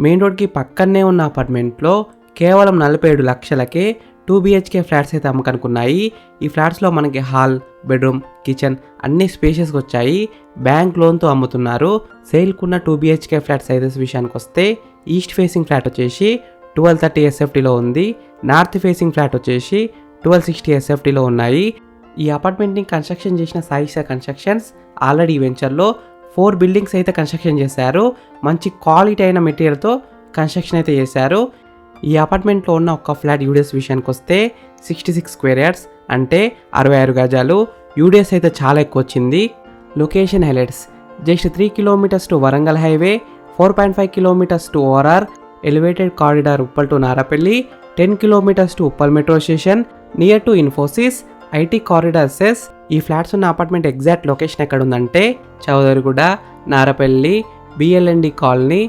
Main రోడ్కి పక్కనే ఉన్న అపార్ట్మెంట్లో కేవలం 47 లక్షలకే 2 BHK ఫ్లాట్స్ అయితే అమ్మకనుకున్నాయి. ఈ ఫ్లాట్స్లో మనకి హాల్, బెడ్రూమ్, కిచెన్ అన్ని స్పేషియస్గా వచ్చాయి. బ్యాంక్ లోన్తో అమ్ముతున్నారు. సేల్కున్న 2 BHK ఫ్లాట్ సైజెస్ విషయానికి వస్తే ఈస్ట్ ఫేసింగ్ ఫ్లాట్ వచ్చేసి 1230 SFTలో ఉంది. నార్త్ ఫేసింగ్ ఫ్లాట్ వచ్చేసి 1260 SFTలో ఉన్నాయి. ఈ అపార్ట్మెంట్ని కన్స్ట్రక్షన్ చేసిన సాయిషా కన్స్ట్రక్షన్స్ ఆల్రెడీ ఈ వెంచర్లో 4 బిల్డింగ్స్ అయితే కన్స్ట్రక్షన్ చేశారు. మంచి క్వాలిటీ అయిన మెటీరియల్తో కన్స్ట్రక్షన్ అయితే చేశారు. ఈ అపార్ట్మెంట్లో ఉన్న ఒక్క ఫ్లాట్ యూడిఎస్ విషయానికి వస్తే 66 స్క్వేర్ యార్డ్స్ అంటే 66 గజాలు. యూడిఎస్ అయితే చాలా ఎక్కువ వచ్చింది. Location highlights: just 3 kilometres to Warangal highway, 4.5 kilometres to ORR, elevated corridor Uppal to Narapalli, 10 kilometres to Uppal metro station, near to Infosys, IT corridor సెస్. ఈ ఫ్లాట్స్ ఉన్న అపార్ట్మెంట్ ఎగ్జాక్ట్ లొకేషన్ ఎక్కడ ఉందంటే చౌదరిగూడ, నారపల్లి, BLND కాలనీ,